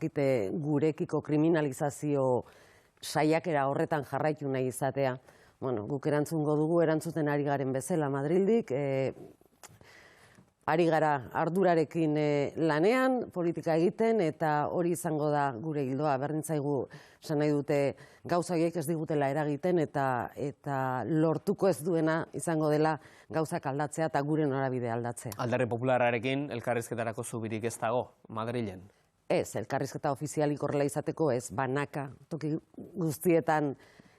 dakite gurekiko kriminalizazio saiakera horretan jarraitu nahi izatea. Bueno, guk erantzungo dugu erantzuten ari garen bezala Madrildik, ari gara ardurarekin lanean, politika egiten, eta hori izango da gure ildoa. Berdin zaigu esan nahi dute gauza horiek ez digutela eragiten, eta lortuko ez duena izango dela gauzak aldatzea eta gure norabide aldatzea. Alderdi Popularrarekin elkarrizketarako zubirik ez dago, Madrilen? Ez, elkarrizketa ofizialik horrela izateko ez, banaka, toki guztietan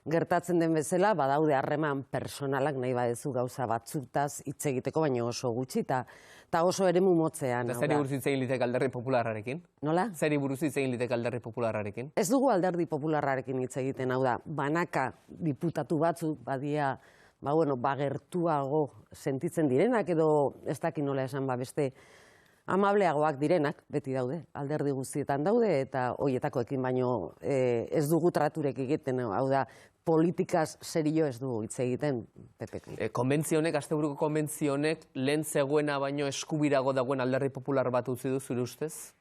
gertatzen den bezala, badaude harreman personalak nahi badezu gauza batzutaz hitz egiteko, baina oso gutxi, eta oso eremu motzean. Eta zeri buruz hitz egin litek Alderdi Popularrarekin? Nola? Zeri buruz hitz egin litek Alderdi Popularrarekin? Ez dugu Alderdi Popularrarekin hitz egiten, hau da, banaka diputatu batzuk, badia, gertuago sentitzen direnak, edo ez dakit nola esan beste, amableagoak direnak, beti daude, alderdi guztietan daude, eta hoietakoekin baino ez dugu traturek egiten, hau da, politikaz serio ez dugu hitz egiten, PPk. Konbentzionek, Asteburuko konbentzionek, lehen zegoena baino eskubirago dagoen Alderdi Popular bat utzi du zure ustez?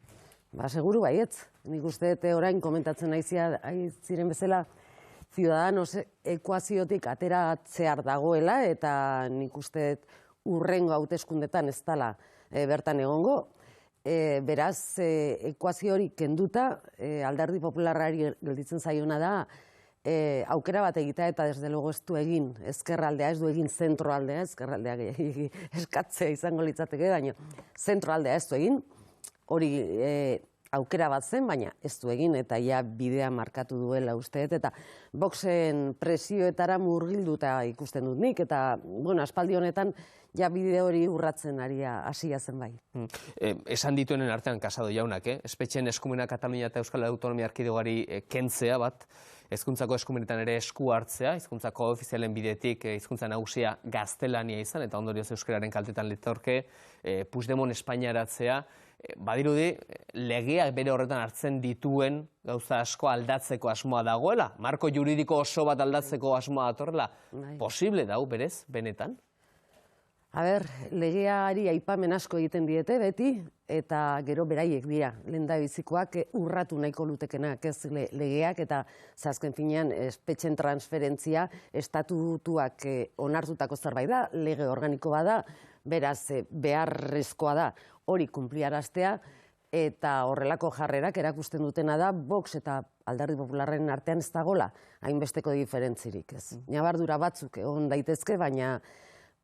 Seguru baietz. Nik uste orain komentatzen nahi ziren bezala, Ciudadanos ekuaziotik ateratzear dagoela, eta nik uste urrengo hauteskundetan ez dela bertan egongo. Beraz, ekuazio hori kenduta, Alderdi Popularrari gelditzen zaiona da, aukera bat egitea eta desde luego ez du egin ezkerraldea, ez du egin zentroaldea, ezkerraldea eskatzea izango litzateke, baina zentroaldea ez du egin, hori aukera bat zen, baina ez du egin eta ja bidea markatu duela usteet, eta Voxen presioetara murgilduta ikusten dut nik, eta aspaldi honetan ja bide hori urratzen hasia zen bai. Esan dituenen artean Casado jaunak, espetxeen eskumena Katalunia eta Euskal Autonomia Erkidegoari kentzea bat, hizkuntzako eskumenetan ere esku hartzea, hizkuntzako ofizialen bidetik hizkuntza nagusia gaztelania izan, eta ondorioz euskararen kaltetan litorke, Puigdemont espainiaratzea, badirudi legeak bere horretan hartzen dituen gauza asko aldatzeko asmoa dagoela, marko juridiko oso bat aldatzeko asmoa datorrela, posible dau berez, benetan? Legeari aipamen asko egiten diete beti, eta gero beraiek dira, lehendabizikoak urratu nahiko lutekenak ez legeak, eta azken finean espetxen transferentzia estatutuak onartutako zerbait da, lege organiko bada, beraz beharrezkoa da hori kunpliaraztea, eta horrelako jarrerak erakusten dutena da Vox eta Alderdi Popularraren artean ez dagoela hainbesteko diferentzirik ez. Ñabardura batzuk egon daitezke, baina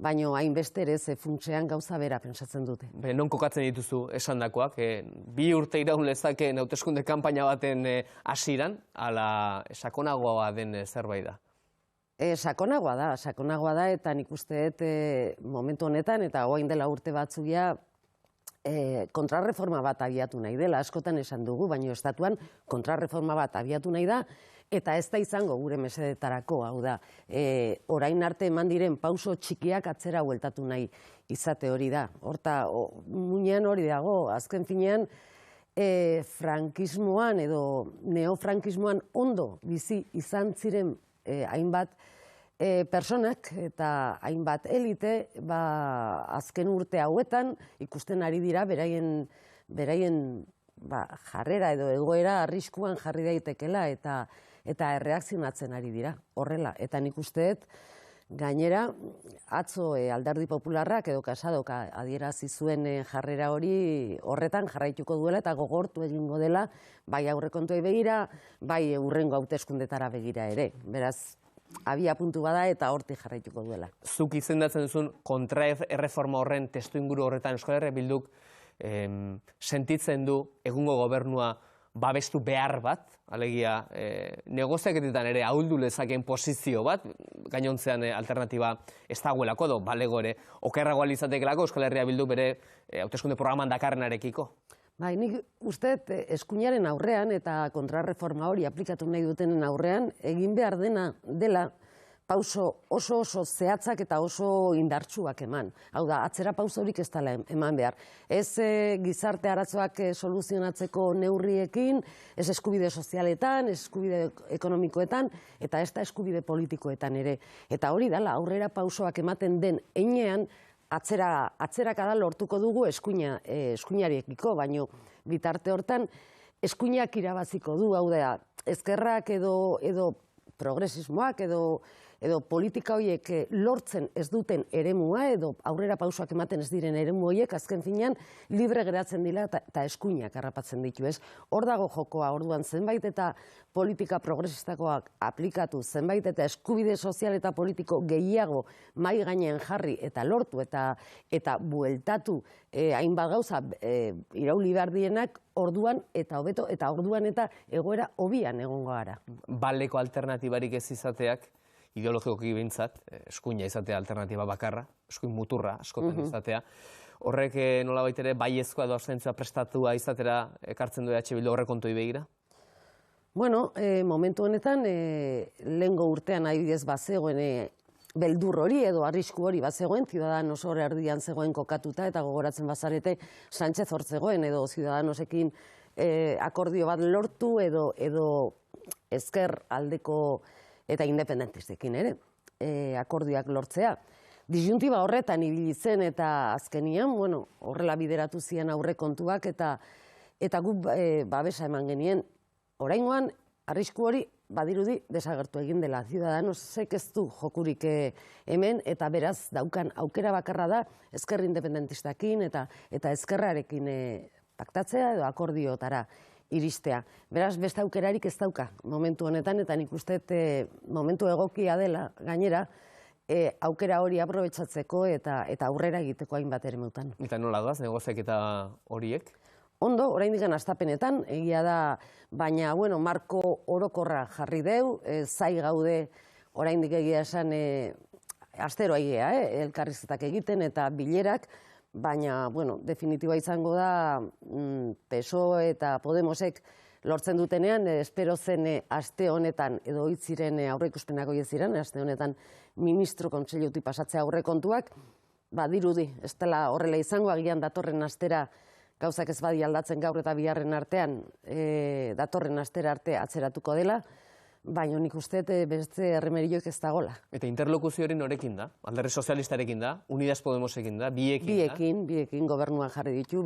hainbeste ere funtsean gauza bera pentsatzen dute. Non kokatzen dituzu esandakoak, 2 urte iraun lezakeen hauteskunde kanpaina baten hasieran, ala sakonagoa den zerbait da? Sakonagoa da, eta nik uste momentu honetan, eta orain dela urte batzugia, kontrarreforma bat abiatu nahi dela, askotan esan dugu, baina estatuan kontrarreforma bat abiatu nahi da, eta ez da izango gure mesedetarako, hau da, orain arte eman diren pauso txikiak atzera bueltatu nahi izate hori da. Horta, muinean hori dago, azken finean, frankismoan edo neofrankismoan ondo bizi izan ziren hainbat personak eta hainbat elite, azken urte hauetan ikusten ari dira beraien jarrera edo egoera arriskuan jarri daitekela eta erreakzionatzen ari dira, horrela. Eta nik usteet, gainera, atzo Alderdi Popularrak edo Casadok adierazi zuen jarrera hori horretan jarraituko duela eta gogortu egingo dela, bai aurrekontuei begira, bai hurrengo hauteskundetara begira ere. Beraz, abia puntu bada eta hortik jarraituko duela. Zuk izendatzen duzun kontraerreforma horren testuinguru horretan Euskal Herria Bilduk sentitzen du egungo gobernua babestu behar bat, alegia negoziaketetan ere ahuldu lezakeen posizio bat, gainontzean alternatiba ez dagoelako edo balego ere okerragoa lizatekelako Euskal Herria Bildu bere hauteskunde programan dakarrenarekiko. Nik uste eskuinaren aurrean eta kontrarreforma hori aplikatu nahi dutenen aurrean egin behar dela pauso oso zehatzak eta oso indartsuak eman. Hau da, atzera pauso horik ez dela eman behar. Ez gizarte arazoak soluzionatzeko neurriekin, ez eskubide sozialetan, ez eskubide ekonomikoetan, eta ez da eskubide politikoetan ere. Eta hori dela, aurrera pausoak ematen den heinean, atzerakada lortuko dugu eskuinariekiko, baino bitarte hortan eskuinak irabaziko du, hau da, ezkerrak edo progresismoak edo politika horiek lortzen ez duten eremua edo aurrera pausoak ematen ez diren eremu horiek azken finean libre geratzen dira eta eskuinak harrapatzen ditu, ez? Hor dago jokoa, orduan zenbait eta politika progresistakoak aplikatu, zenbait eta eskubide sozial eta politiko gehiago mai gainean jarri eta lortu eta bueltatu hainbat gauza irauli behar dienak orduan eta hobeto eta orduan eta egoera hobian egongo gara. Baleko alternatibarik ez izateak, ideologikoki behintzat, eskuina izatea alternatiba bakarra, eskuin muturra askotan izatea, horrek nolabait ere baiezkoa edo abstentzioa prestatua izatera ekartzen du EH Bildu horrekontoi begira? Bueno, momentu honetan, lehengo urtean adibidez bazegoen beldur hori edo arrisku hori bazegoen, Ciudadanos hor erdian zegoen kokatuta eta gogoratzen bazarete Sánchez hor zegoen edo Ciudadanosekin akordio bat lortu edo ezker aldeko eta independentistekin ere, akordioak lortzea. Disjuntiba horretan ibili zen eta azkenian, bueno, horrela bideratu ziren aurrekontuak eta guk babesa eman genien. Oraingoan, arrisku hori badirudi desagertu egin dela. Ciudadanosek ez du jokurik hemen eta beraz daukan aukera bakarra da ezker independentistakin eta ezkerrarekin paktatzea edo akordiotara iristea. Beraz, beste aukerarik ez dauka momentu honetan, eta nik uste momentu egokia dela, gainera, aukera hori aprobetxatzeko eta aurrera egiteko hainbat eremeutan. Eta nola doaz, negoziaketa horiek? Ondo, oraindik astapenetan, egia da, baina, bueno, marko orokorra jarri deu, zai gaude, oraindik egia esan, astero egia, elkarrizketak egiten eta bilerak, baina, bueno, definitiba izango da PSOE eta Podemosek lortzen dutenean, espero zen aste honetan, edo hitziren aurreikuspenak horiek ziren, aste honetan ministro kontseilutik pasatzea aurrekontuak, badirudi, ez dela horrela izango, agian datorren astera gauzak ez badi aldatzen gaur eta biharren artean, datorren astera arte atzeratuko dela, baina nik uste beste erremerioek ez dagoela. Eta interlokuzio hori norekin da? Alderdi sozialistarekin da? Unidas Podemosekin da? Biekin da? Biekin gobernuan jarri ditu,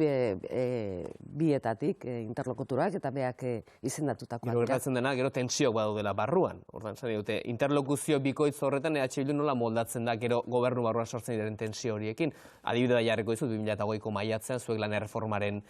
bietatik interlokuturak eta beak izendatutakoak. Gero gertatzen dena, gero tentsioak badaudela barruan. Ordan, zari dute, interlokuzio bikoitz horretan EH Bildu nola moldatzen da gero gobernu barruan sortzen diren tentsio horiekin. Adibide da jarriko dizut, 2008ko maiatzean, zuek lan erreformaren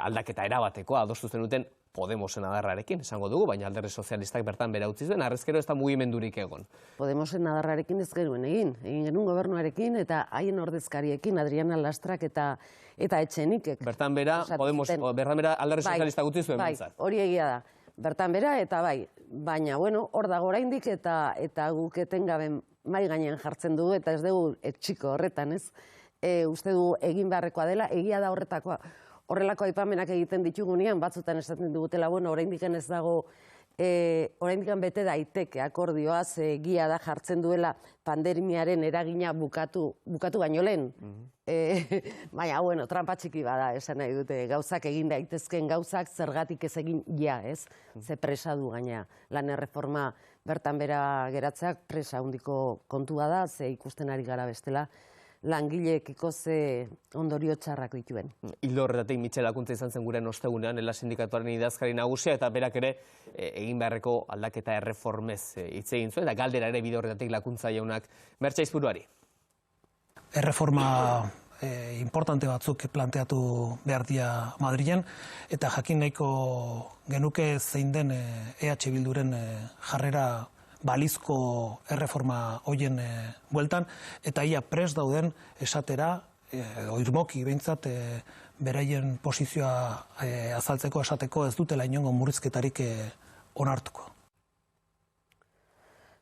aldaketa erabateko adostu zenuten Podemosen adarrarekin, esango dugu, baina alderdi sozialistak bertan bera utzi zuen, harrezkero ez da mugimendurik egon. Podemosen adarrarekin ez genuen egin genuen gobernuarekin eta haien ordezkariekin, Adriana Lastrak eta Etxenikek. Bertan bera, alderdi sozialistak utzi zuen bintzat. Bai, hori egia da. Bertan bera eta bai, baina, bueno, hor dago oraindik eta guk etengabe mai gainean jartzen dugu eta ez dugu etxiko horretan, ez? Uste du egin beharrekoa dela, egia da horrelako aipamenak egiten ditugunean, batzutan esaten dugutela, bueno, oraindik ez dago, oraindik bete daiteke akordioaz, egia da jartzen duela pandemiaren eragina bukatu baino lehen. Baina, bueno, trampa txiki bada, esan nahi dute, gauzak egin daitezken gauzak, zergatik ez egin ja, ez? Ze presa du gaina, lan erreforma bertan bera geratzeak presa handiko kontua da, ze ikusten ari gara bestela, langileekiko ze ondorio txarrak dituen. Hildo horretatik Mitxel Akuntza izan zen guren ostegunean, ELA sindikatuaren idazkari nagusia, eta berak ere egin beharreko aldaketa erreformez hitz egin zuen, eta galdera ere bide horretatik Lakuntza jaunak Mertxe Aizpuruari. Erreforma importante batzuk planteatu behar dira Madrilen, eta jakin nahiko genuke zein den EH Bilduren jarrera balizko erreforma hoien bueltan, eta ia prest dauden esatera, irmoki behintzat, beraien posizioa azaltzeko esateko ez dutela inongo murrizketarik onartuko.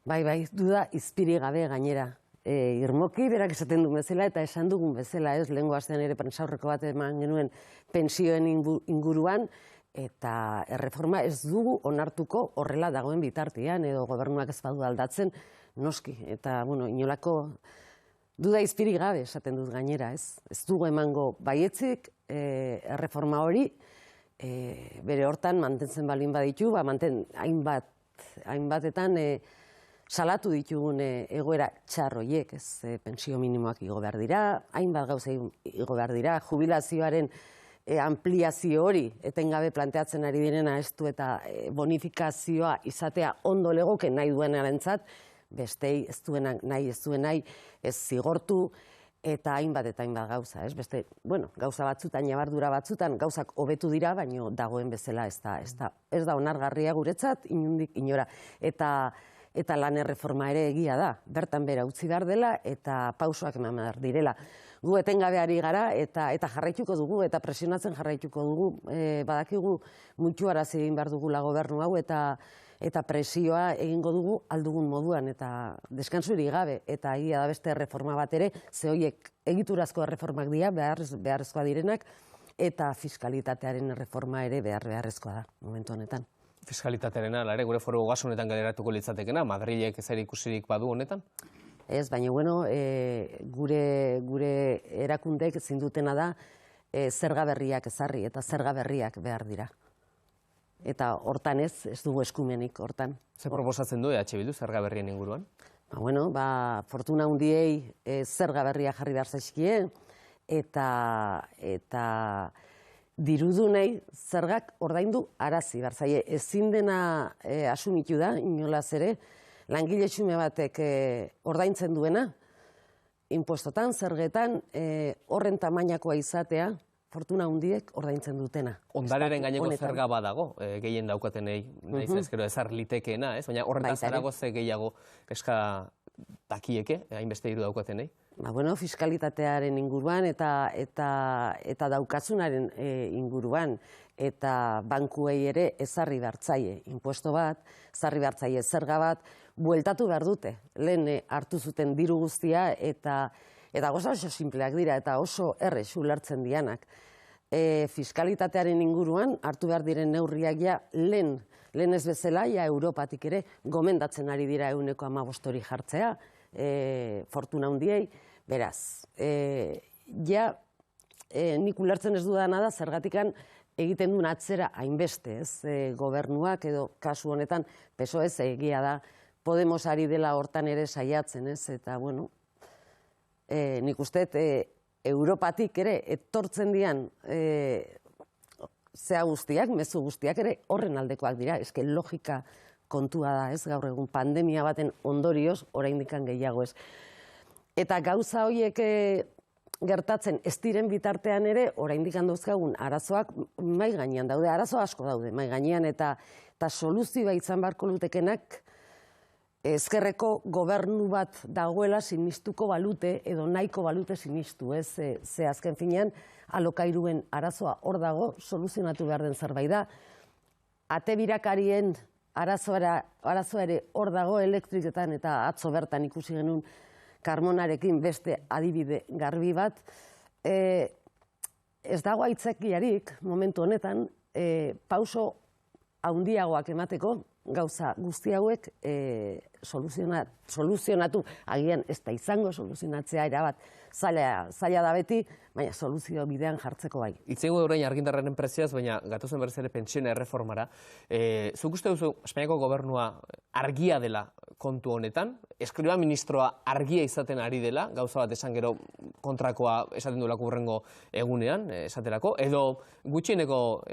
Bai, duda izpiri gabe gainera. Irmoki, berak esaten duen bezala eta esan dugun bezala, ez, lehengo astean ere prentsaurreko bat eman genuen pensioen inguruan, eta erreforma ez dugu onartuko horrela dagoen bitartean, edo gobernuak ez badu aldatzen, noski. Eta, bueno, inolako duda izpiri gabe esaten dut gainera, ez? Ez dugu emango baietzik erreforma hori, bere hortan mantentzen balin baditu, hainbatetan salatu ditugun egoera txarroiek, ez, pentsio minimoak igo behar dira, hainbat gauza igo behar dira, jubilazioaren ampliazio hori etengabe planteatzen ari direna ez du eta bonifikazioa izatea ondo legoke nahi duenarentzat, bestei ez duen nahi, ez zigortu, eta hainbat gauza, ez? Beste, bueno, gauza batzutan, ñabardura batzutan, gauzak hobetu dira, baino dagoen bezala ez da onargarria guretzat, inondik inora. Eta lan erreforma ere egia da, bertan bera utzi behar dela, eta pausoak eman behar direla. Gu etengabe ari gara, eta jarraituko dugu, eta presionatzen jarraituko dugu, badakigu mutuaraz egin behar dugula gobernu hau, eta presioa egingo dugu aldugun moduan, eta deskansurik gabe, eta egia da beste erreforma bat ere, ze horiek egiturazko erreformak dira, beharrezkoa direnak, eta fiskalitatearen erreforma ere beharrezkoa da, momentu honetan. Fiskalitatearena, gure foru ogasunetan galeratuko litzatekena, Madrilek ezer ikusirik badu honetan? Ez, baina, bueno, gure erakundek ezin dutena da zerga berriak ezarri, eta zerga berriak behar dira. Eta hortan ez dugu eskumenik, hortan. Ze proposatzen du EH Bildu zerga berrien inguruan? Bueno, fortuna hundiei zerga berria jarri behar zaizkie, eta dirudunei zergak ordaindu arazi behar zaie. Ezin dena asumitu da, inolaz ere, langile xume batek ordaintzen duena, impuestotan, zergetan, horren tamainakoa izatea, fortuna hundiek ordaintzen dutena. Ondareren gaineko zerga badago, gehien daukatenei, nahiz ezkero ezar litekeena, ez? Baina horretaz arago ze gehiago eska dakieke, hainbeste diru daukatenei? Bueno, fiskalitatearen inguruan eta daukazunaren inguruan, eta bankuei ere ezarri bertzaie impuesto bat, ezarri bertzaie zerga bat, bueltatu behar dute. Lehen hartu zuten diru guztia eta goza oso simpleak dira eta oso errex ulertzen dianak. Fiskalitatearen inguruan hartu behar diren neurriak ja lehen ez bezala, ja Europatik ere gomendatzen ari dira 15% hori jartzea, fortuna hundiei, beraz. Ja, nik ulertzen ez dudana da, zergatikan egiten duen atzera hainbeste, ez, gobernuak edo kasu honetan, PSOE egia da, Podemos ari dela hortan ere saiatzen, ez, eta, bueno, nik uste, Europatik ere etortzen dian zea guztiak, mezu guztiak ere horren aldekoak dira, eske logika kontua da, ez, gaur egun pandemia baten ondorioz, oraindikan gehiago ez. Eta gauza horiek gertatzen ez diren bitartean ere, oraindik dauzkagun arazoak mai gainean daude, arazo asko daude mai gainean, eta soluzioa izan beharko lutekenak ezkerreko gobernu bat dagoela sinistuko balute, edo nahiko balute sinistu, ez? Ze azken finean, alokairuen arazoa hor dago, soluzionatu behar den zerbait da. Ate birakarien arazoa ere hor dago elektriketan, eta atzo bertan ikusi genuen Karmonarekin beste adibide garbi bat. Ez dago aitzakiarik momentu honetan, pauso handiagoak emateko, gauza guzti hauek soluzionatu, agian ez da izango soluzionatzea erabat zaila da beti, baina soluzio bidean jartzeko bai. Itzegu orain argindarraren prezioaz, baina gatozen berriz ere pentsioen erreformara. Zuk uste duzu Espainiako gobernua argia dela kontu honetan? Eskriba ministroa argia izaten ari dela, gauza bat esan gero kontrakoa esaten duelako hurrengo egunean, esaterako, edo gutxieneko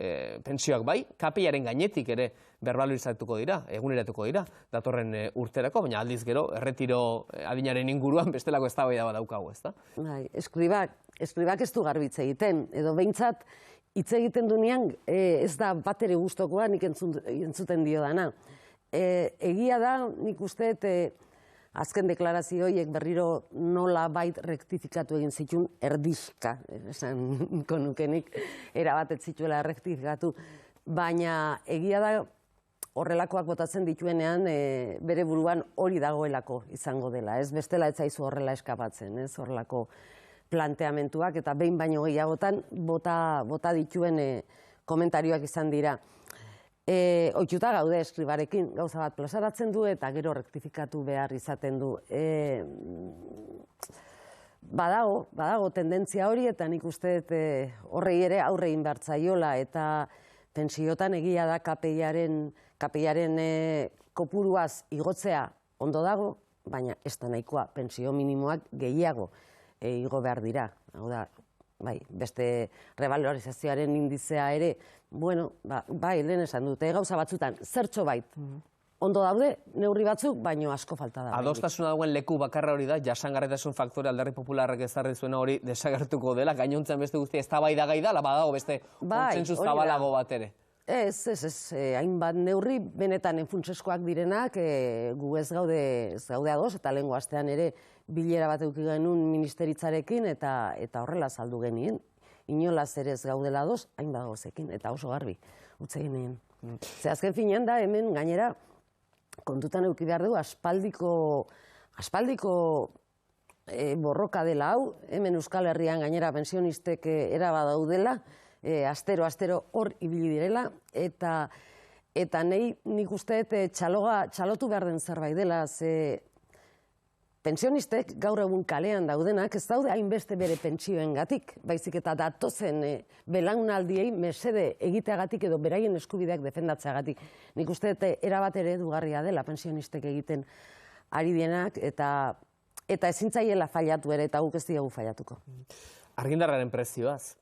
pentsioak bai, KPIaren gainetik ere berbalorizatuko dira, eguneratuko dira, datorren urterako, baina aldiz gero, erretiro adinaren inguruan bestelako eztabaida bat daukagu, ezta? Bai, eskribak ez du garbitz egiten, edo behintzat hitz egiten duenean ez da bat ere gustokoa nik entzuten dio dana. Egia da, nik uste, azken deklarazio horiek berriro nola bait rektifikatu egin zituen erdizka, esan konukenik erabat ez zituela rektifikatu, baina egia da horrelakoak botatzen dituenean bere buruan hori dagoelako izango dela, ez bestela ez zaizu horrela eskapatzen, ez horrelako planteamentuak, eta behin baino gehiagotan bota dituen komentarioak izan dira. Ohituta gaude eskribarekin, gauza bat plazaratzen du eta gero rektifikatu behar izaten du. Badago tendentzia hori, eta nik uste horrei ere aurre egin behar zaiola, eta pentsiotan egia da KPIaren kopuruaz igotzea ondo dago, baina ez da nahikoa, pentsio minimoak gehiago igo behar dira. Hau da, bai, beste revalorizazioaren indizea ere, bueno, bai, lehen esan dute, gauza batzutan, zertxo bait, ondo daude, neurri batzuk, baino asko falta da. Adostasuna dagoen leku bakarra hori da, jasangarritasun faktore Alderdi Popularrak ezarri zuena hori desagertuko dela, gainontzen beste guztia eztabaidagai da, ala badago beste kontsentsu zabalago bat ere. Ez, hainbat neurri benetan funtseskoak direnak, gu ez gaude ados, eta lehengo astean ere bilera bat eduki genuen ministeritzarekin, eta horrela saldu genien. Inolaz ere ez gaudela ados, hainbat gauzekin, eta oso garbi, utze genien. Ze azken finean da, hemen gainera, kontutan eduki behar dugu, aspaldiko borroka dela hau, hemen Euskal Herrian gainera pensionistek eraba daudela, astero hor ibili direla, eta nik uste txalotu behar den zerbait dela, ze pensionistek gaur egun kalean daudenak ez daude hainbeste bere pentsioengatik, baizik eta datozen belaunaldiei mesede egiteagatik edo beraien eskubideak defendatzeagatik. Nik uste erabat ere eredugarria dela pensionistek egiten ari dienak, eta ezintzaiela fallatu ere, eta guk ez diegu fallatuko. Argindarraren prezioaz.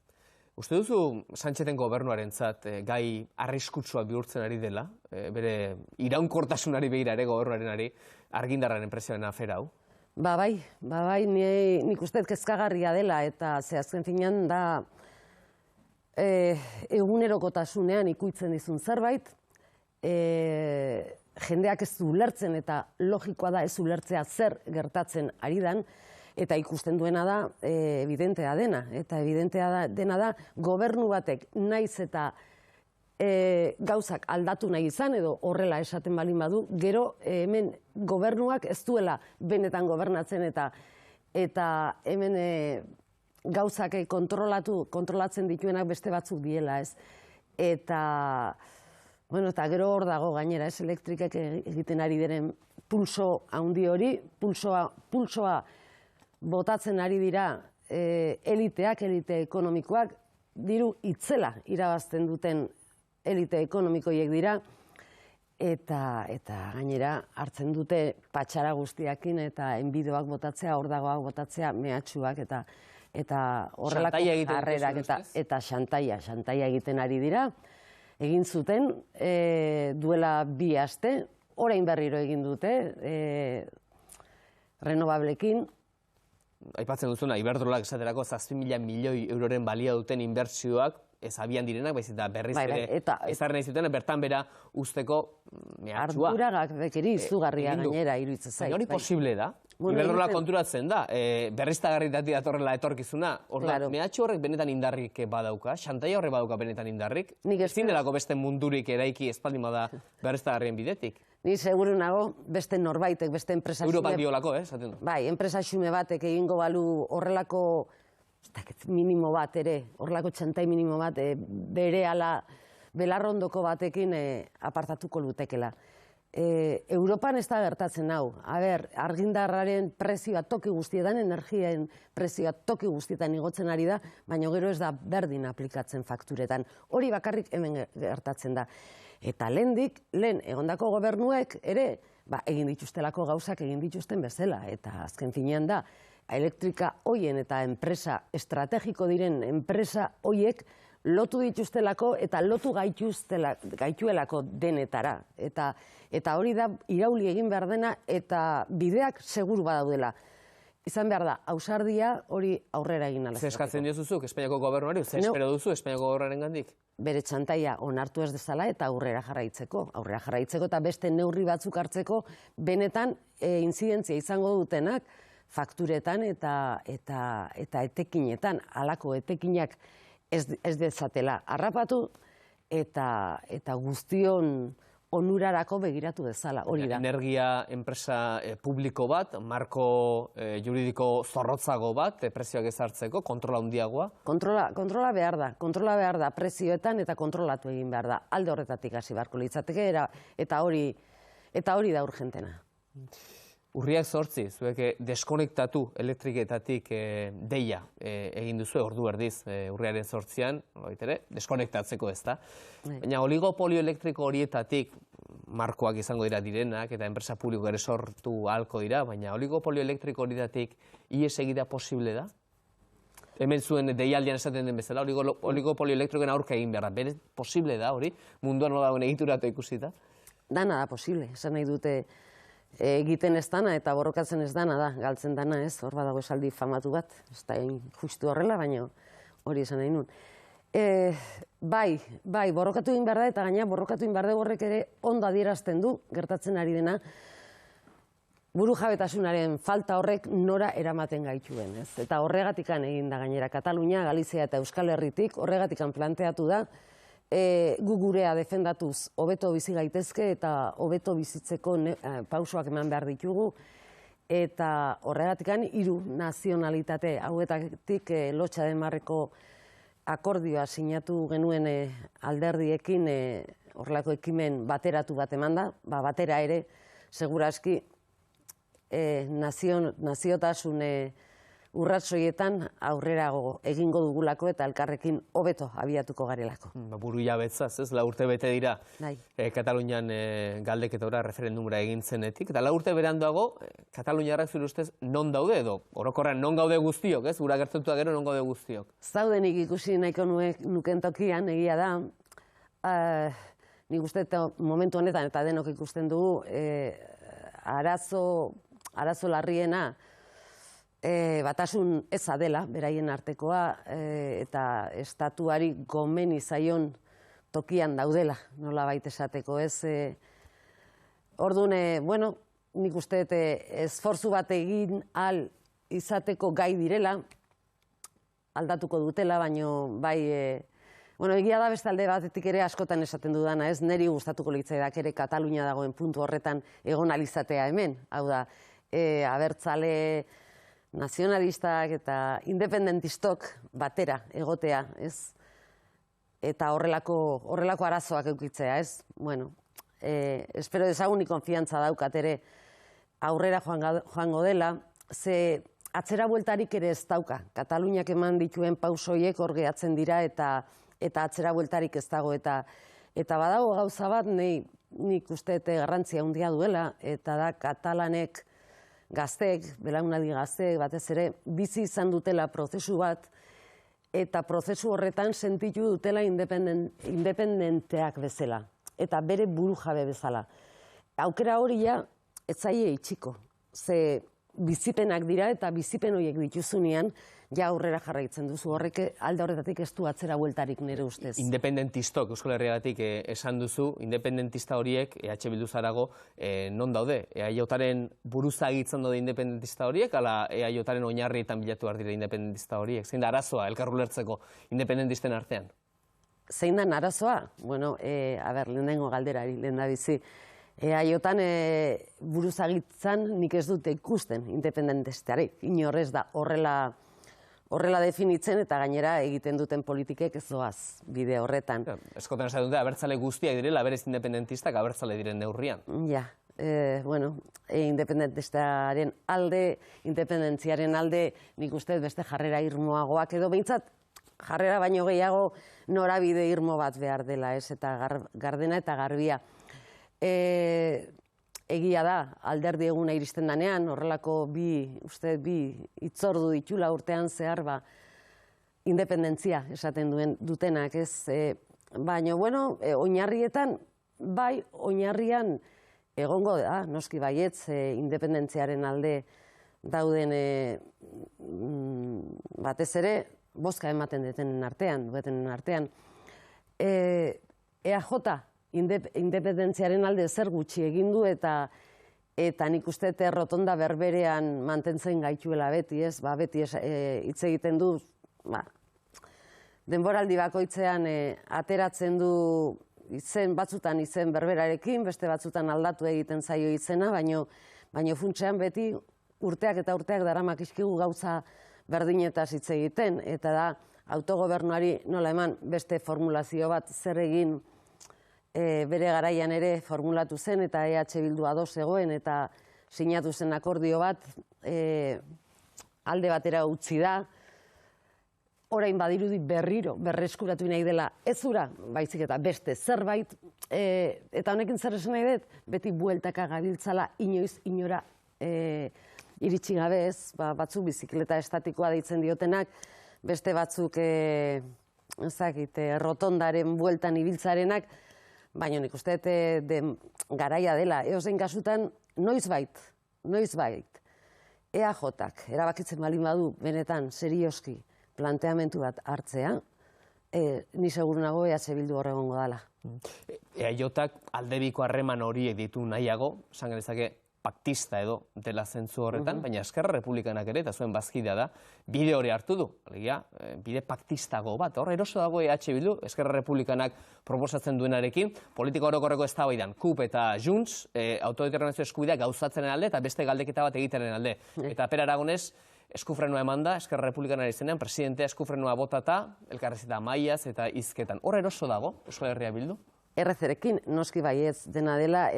Uste duzu Sánchezen gobernuarentzat gai arriskutsua bihurtzen ari dela, bere iraunkortasunari begira ere gobernuarenari, argindarraren prezioaren afera hau? Bai, nik uste kezkagarria dela, eta ze azken finean da egunerokotasunean ikuitzen dizun zerbait, jendeak ez du ulertzen eta logikoa da ez ulertzea zer gertatzen ari dan, eta ikusten duena da evidentea dena. Eta evidentea dena da gobernu batek naiz eta gauzak aldatu nahi izan edo horrela esaten balin badu, gero hemen gobernuak ez duela benetan gobernatzen eta hemen gauzak kontrolatzen dituenak beste batzuk diela, ez. Eta gero hor dago gainera, ez, elektrikek egiten ari diren pulso handi hori, pulsoa botatzen ari dira eliteak, elite ekonomikoak, diru itzela irabazten duten elite ekonomikoiek dira, eta gainera hartzen dute patxara guztiakin eta enbideoak botatzea, ordagoak botatzea, mehatxuak eta horrelako harrerak eta xantaia egiten ari dira. Egin zuten duela 2 aste, orain berriro egin dute, renovablekin. Aipatzen duzuna, Iberdrolak esaterako 7.000 milioi euroren balia duten inbertsioak ez abian direnak, baiz eta berriz ere ezarri nahi zuten, bertan bera usteko mehatxua. Arduragak bekeri izugarria gainera iruditzen zait. Hori posible da? Iberdrolak konturatzen da, berriztagarritatik datorrela etorkizuna, mehatxu horrek benetan indarrik badauka, xantaia horrek badauka benetan indarrik, ezin delako beste mundurik eraiki espaldin bada berriztagarrien bidetik. Ni seguru nago, beste norbaitek, beste enpresa xume... Europak diolako, esaten du. Bai, enpresa xume batek egingo balu horrelako minimo bat ere, horrelako txantai minimo bat, bere ala belarrondoko batekin apartatuko lutekela. Europan ez da gertatzen hau. Argindarraren prezioa toki guztietan, energiaren prezioa toki guztietan igotzen ari da, baina gero ez da berdin aplikatzen fakturetan. Hori bakarrik hemen gertatzen da. Eta lehen egondako gobernuek ere egin dituztelako gauzak egin dituzten bezala. Eta azken finean da, elektrika hoien eta enpresa estrategiko diren enpresa hoiek lotu dituztelako eta lotu gaituelako denetara. Eta hori da irauli egin behar dena eta bideak seguru badaudela. Izan behar da, ausardia hori aurrera egin alazateko. Zer eskatzen diozuzuk Espainiako gobernuari? Zer espero duzu Espainiako gobernuaren gandik? Bere txantaia onartu ez dezala eta aurrera jarraitzeko. Aurrera jarraitzeko eta beste neurri batzuk hartzeko benetan intzidentzia izango dutenak fakturetan eta etekinetan. Halako etekinak ez dezatela harrapatu eta guztion onurarako begiratu dezala, hori da. Energia enpresa publiko bat, marko juridiko zorrotzago bat, prezioak ezartzeko, kontrola handiagoa? Kontrola behar da, prezioetan eta kontrolatu egin behar da. Alde horretatik hasi beharko litzateke, eta hori da urgentena. Urriak 8, zuek deskonektatu elektriketatik deia egin duzu, ordu erdiz urriaren 8an, deskonektatzeko ez da. Baina oligopolio elektriko horietatik, markoak izango dira direnak, eta enpresa publiko ere sortu ahalko dira, baina oligopolio elektriko horietatik ies egitea posible da? hemen zuen deialdian esaten den bezala, oligopolio elektrikoen aurka egin behar da. Bere posible da hori, munduan nola dagoen egituratu ikusita? Dana da posible, esan nahi dute egiten ez dana eta borrokatzen ez dana da, galtzen dana ez, hor badago esaldi famatu bat, ez da justu horrela, baina hori esan nahi nun. Bai, borrokatu egin behar da eta gaina borrokatu egin behar da horrek ere ondo adierazten du, gertatzen ari dena, buru jabetasunaren falta horrek nora eramaten gaituen, ez? Eta horregatikan egin da gainera Katalunia, Galizia eta Euskal Herritik, horregatikan planteatu da, gu gurea defendatuz hobeto bizi gaitezke eta hobeto bizitzeko pausoak eman behar ditugu, eta horregatikan 3 nazionalitate hauetatik Lotxa de Marreko akordioa sinatu genuen alderdiekin horrelako ekimen bateratu bat eman da, batera ere, seguraski, naziotasun urratsoietan aurrerago egingo dugulako eta elkarrekin hobeto abiatuko garelako. Buru jabetzaz, ez? 4 urte bete dira Bai. Katalunian galdeketora referendumura egin zenetik. Eta 4 urte beranduago, Kataluniarrak zure ustez non daude edo? Orokorrean non gaude guztiok, ez? Gura gertatuta gero non gaude guztiok? Zaudenik ikusi nahiko nuken tokian, egia da, nik uste momentu honetan eta denok ikusten dugu, arazo larriena batasun eza dela, beraien artekoa, eta estatuari gomeni zaion tokian daudela, nola baita esateko, ez? Orduan, bueno, nik uste esfortzu bat egin al izateko gai direla, aldatuko dutela, baino bai, bueno, egia da beste alde batetik ere askotan esaten dudana, ez? Neri gustatuko litzaidak ere Katalunia dagoen puntu horretan egon alizatea hemen, hau da, abertzale nazionalistak eta independentistok batera egotea, ez? Eta horrelako arazoak eukitzea, ez? Bueno, espero dezagun konfiantza daukat ere aurrera joango dela, ze atzera bueltarik ere ez dauka. Kataluniak eman dituen pausoiek hor gehatzen dira eta atzera bueltarik ez dago. Eta badago gauza bat, nik uste garrantzia handia duela, eta da katalanek gazteek, belaunaldi gazteek, batez ere, bizi izan dutela prozesu bat, eta prozesu horretan sentitu dutela independenteak bezala, eta bere buru jabe bezala. Aukera hori ja, ez zaie itxiko, ze bizipenak dira eta bizipen horiek dituzunean, ja aurrera jarraitzen duzu, horrek alde horretatik ez du atzera bueltarik nire ustez. Independentistok, Euskal Herriagatik esan duzu, independentista horiek, EH Bildu zarago, non daude? EAJaren buruza egitzen daude independentista horiek, ala EAJaren oinarrietan bilatu behar dira independentista horiek? Zein da arazoa, elkar ulertzeko independentisten artean? Zein da arazoa? Bueno, lehenengo galderari, lehen da bizi. EAJan buruzagitzan nik ez dute ikusten independentistari. Inorrez da horrela definitzen eta gainera egiten duten politikek ez doaz bide horretan. Eskotan esaten dute, abertzale guztiak direla, berez independentistak abertzale diren neurrian. Ja, bueno, independentistaren alde, independentziaren alde, nik uste beste jarrera irmoagoak edo behintzat, jarrera baino gehiago norabide irmo bat behar dela, ez, eta gardena eta garbia. Egia da, alderdi eguna iristen danean, horrelako bi hitzordu ditula urtean zehar, independentzia esaten dutenak, ez? Baina, bueno, oinarrietan, bai, oinarrian egongo da, noski baietz, independentziaren alde dauden batez ere, bozka ematen dutenen artean. EAJ, independentziaren alde zer gutxi egin du eta nik uste rotonda berberean mantentzen gaituela beti, ez? Beti hitz egiten du, denboraldi bakoitzean ateratzen du izen batzutan izen berberarekin, beste batzutan aldatu egiten zaio izena, baino funtsean beti urteak eta urteak daramakizkigu gauza berdinetaz hitz egiten, eta da autogobernuari nola eman beste formulazio bat zer egin bere garaian ere formulatu zen eta EH Bildu ados zegoen eta sinatu zen akordio bat alde batera utzi da. Orain badirudi berriro berreskuratu nahi dela ez ura, baizik eta beste zerbait, eta honekin zer esan nahi dut, beti bueltaka gabiltzala inoiz inora iritsi gabe ez, batzuk bizikleta estatikoa deitzen diotenak, beste batzuk rotondaren bueltan ibiltzarenak, baina nik uste garaia dela. Eozein kasutan, noizbait, EAJak erabakitzen balin badu benetan serioski planteamentu bat hartzea, ni seguru nago EH Bildu horregongo dela. EAJak aldebiko harreman horiek ditu nahiago, esan genezake paktista edo dela zentzu horretan, baina Eskerra Republikanak ere, eta zuen bazkidea da, bide hori hartu du. Alegia, bide paktistago bat. Hor, eroso dago EH Bildu, Eskerra Republikanak proposatzen duenarekin, politika orokorreko eztabaidan, KUP eta Junts, autodeterminazio eskubidea gauzatzenen alde, eta beste galdeketa bat egitenen alde. Eta Per Aragonez, eskufrenua eman da, Eskerra Republikanaren izenean, presidentea eskufrenua botata, elkarrezita maiaz eta hizketan. Hor, eroso dago, Euskal Herria Bildu? Errezerekin, noski baiez dena dela,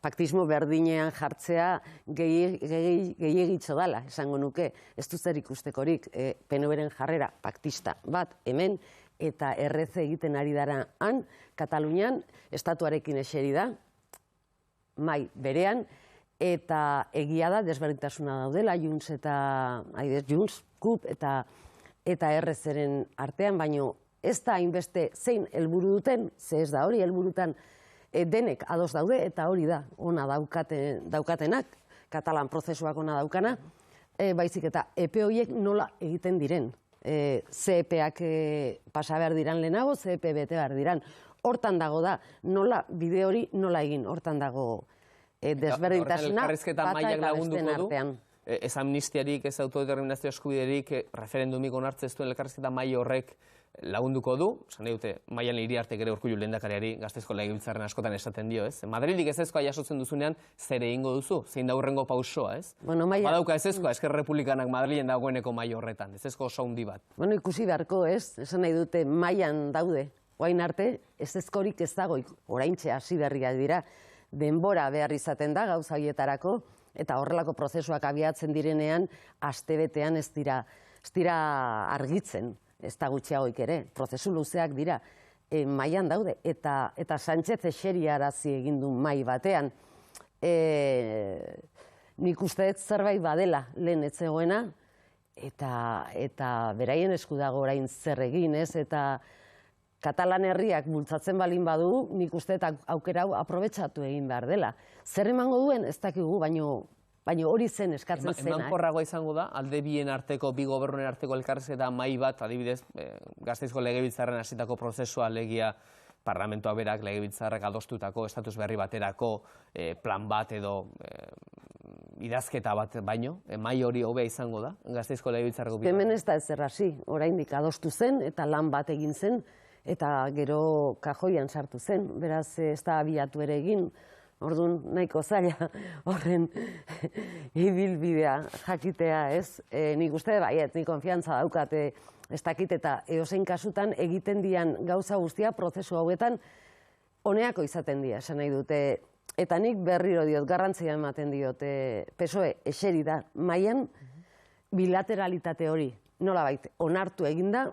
paktismo berdinean jartzea gehiagitxo dala, esango nuke, ez du zer ikustekorik PNV-ren jarrera paktista bat hemen, eta erreze egiten ari dara han, Katalunian, estatuarekin eseri da, mai berean, eta egia da, desberdintasuna daudela, Junts eta, Junts, KUP eta errezeren artean, baino ez da hainbeste zein helburu duten, ze ez da hori helburutan, denek ados daude, eta hori da, ona daukatenak, katalan prozesuak ona daukana, baizik eta epe horiek nola egiten diren. CEP-ak pasa behar diran lehenago, CEP bete behar diran. Hortan dago da, nola bide hori nola egin, hortan dago desberdintasuna bata eta besten artean. Ez amnistiarik, ez autodeterminazio eskubiderik, referendumik onartzen ez duen elkarrizketa mai horrek lagunduko du, esan nahi dute, Maialen Iriartek ere Urkullu lehendakariari Gasteizko Legebiltzarren askotan esaten dio, ez? Madridik ezezkoa jasotzen duzunean, zer egingo duzu? Zein da hurrengo pausoa, ez? Badauka ezezkoa, Eskerra Republikanak Madrilen dagoeneko mai horretan, ezezko oso handi bat. Bueno, ikusi beharko, ez? Esan nahi dute, mailan daude. Oain arte, ezezkorik ez dago, oraintxe hasi berriak dira, denbora behar izaten da gauza horietarako, eta horrelako prozesuak abiatzen direnean, astebetean ez dira argitzen. Ez da gutxiagoik ere, prozesu luzeak dira, mailan daude, eta Sánchez eseriarazi egin du mai batean. Nik uste zerbait badela lehen etzegoena, eta beraien esku dago orain zer egin, ez? Eta Katalan herriak bultzatzen balin badu, nik uste aukera hau aprobetxatu egin behar dela. Zer emango duen, ez dakigu, baina hori zen eskatzen zena. Emankorragoa izango da, alde bien arteko, bi gobernuaren arteko elkarrizketa mai bat, adibidez, Gasteizko Legebiltzarren hasitako prozesua alegia parlamentoa berak Legebiltzarrak adostutako estatus berri baterako plan bat edo idazketa bat baino, mai hori hobea izango da, Gasteizko Legebiltzarreko bi. Hemen ez da ezer hasi, oraindik adostu zen eta lan bat egin zen, eta gero kajoian sartu zen, beraz ez da abiatu ere egin, orduan nahiko zaila horren ibilbidea jakitea, ez? Nik uste baiet, nik konfiantza daukat, ez dakit eta eozein kasutan egiten dian gauza guztia prozesu hauetan honeako izaten dira, esan nahi dute. Eta nik berriro diot, garrantzia ematen diote, PSOE eseri da mailan bilateralitate hori nolabait onartu eginda,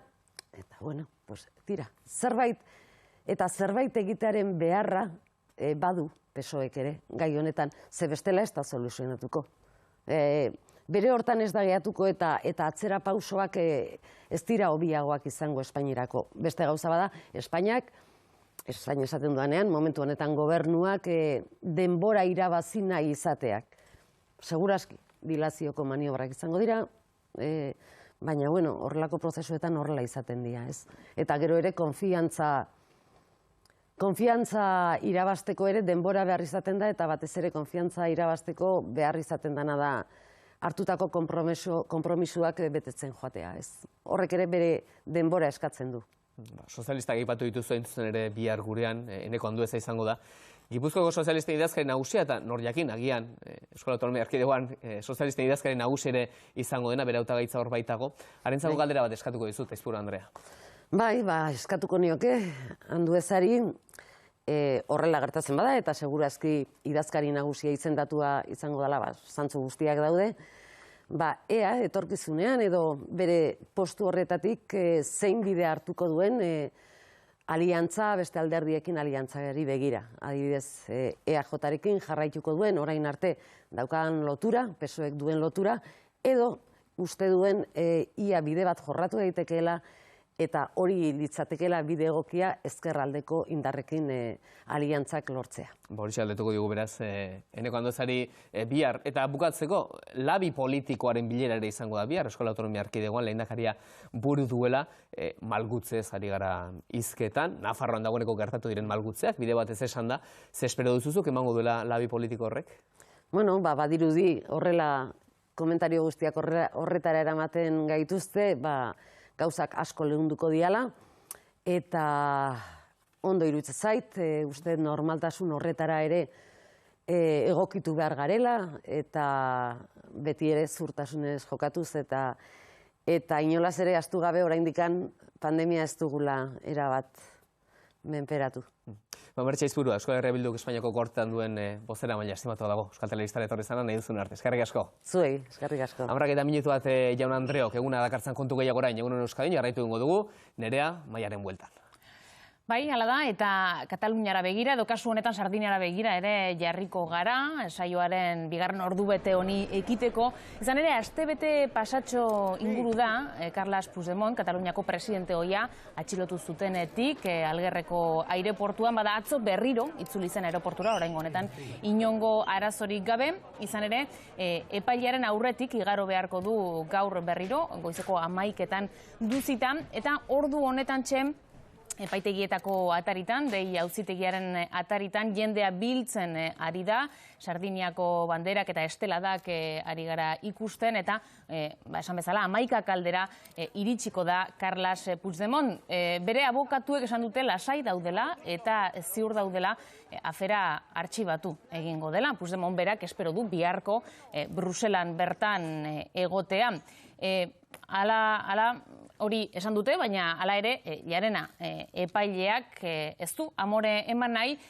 eta bueno, pues tira, zerbait egitearen beharra badu PSOEk ere, gai honetan, ze bestela ez da soluzionatuko. Bere hortan ez da gehiatuko eta atzera pausoak ez dira hobiagoak izango Espainirako. Beste gauza bada, Espainia esaten duanean, momentu honetan gobernuak denbora irabazi nahi izateak. Segurazki, dilazioko maniobrak izango dira, baina, bueno, horrelako prozesuetan horrela izaten dira, ez? Eta gero ere, konfiantza irabasteko ere denbora behar izaten da, eta batez ere konfiantza irabasteko behar izaten dana da hartutako konpromisuak betetzen joatea, ez? Horrek ere bere denbora eskatzen du. Sozialistak aipatu dituzu zuzen ere bihar gurean, eneko Andueza izango da. Gipuzkoako sozialisten idazkari nagusia eta nor jakin agian Euskal Autonomia Erkidegoan sozialisten idazkari nagusi ere izango dena, bere hautagaitza hor baitago. Harentzako galdera bat eskatuko dizut, Aizpuru Andrea. Bai, eskatuko nioke Anduezari horrela gertatzen bada, eta segurazki idazkari nagusia izendatua izango dela, zantzu guztiak daude, ea etorkizunean edo bere postu horretatik zein bide hartuko duen aliantza, beste alderdiekin aliantzari begira. Adibidez, EAJarekin jarraituko duen, orain arte daukan lotura, PSOEk duen lotura, edo uste duen ia bide bat jorratu daitekeela, eta hori litzatekeela bide egokia ezkerraldeko indarrekin aliantzak lortzea. Horixe galdetuko digu beraz, Eneko Andozari bihar. Eta bukatzeko, labi politikoaren bilera ere izango da bihar, Euskal Autonomia Erkidegoan lehendakaria buru duela, malgutzez ari gara hizketan, Nafarroan dagoeneko gertatu diren malgutzeak, bide batez esan da, ze espero duzuzuk emango duela labi politiko horrek? Bueno, badirudi horrela komentario guztiak horretara eramaten gaituzte, gauzak asko lehunduko diala, eta ondo iruditzen zait, uste normaltasun horretara ere egokitu behar garela, eta beti ere zurtasunez jokatuz, eta inolaz ere astu gabe oraindikan pandemia ez dugula erabat menperatu. Mertxe Aizpurua, Euskal Herria Bilduk Espainiako gortean duen bozera maila estimatu dago. Euskal Telebistara etorri zana nahi duzun arte. Eskerrik asko. Zuei, eskerrik asko. 10 bat Jaun Andreok eguna dakartzan kontu gehiagorain egunen Euskadin jarraitu egingo dugu, Nerea Maiaren bueltan. Bai, hala da, eta Kataluniara begira, edo kasu honetan Sardiniara begira ere jarriko gara, saioaren bigarren ordubete honi ekiteko. Izan ere, astebete pasatxo inguru da, Carles Puigdemont, Kataluniako presidente ohia, atxilotu zutenetik, Algerreko aireportuan, bada atzo berriro, itzuli zen aeroportura, oraingo honetan, inongo arazorik gabe, izan ere, epailearen aurretik igaro beharko du gaur berriro, goizeko 11etan duzitan, eta ordu honetan txen, epaitegietako ataritan, dei auzitegiaren ataritan, jendea biltzen ari da, Sardiniako banderak eta esteladak ari gara ikusten, eta, esan bezala, 11 kaldera iritsiko da Carles Puigdemont. Bere abokatuek esan dute lasai daudela, eta ziur daudela afera artxibatu egingo dela. Puigdemont berak espero du biharko Bruselan bertan egotea. Hala hori esan dute, baina hala ere, jarena epaileak ez du amore eman nahi,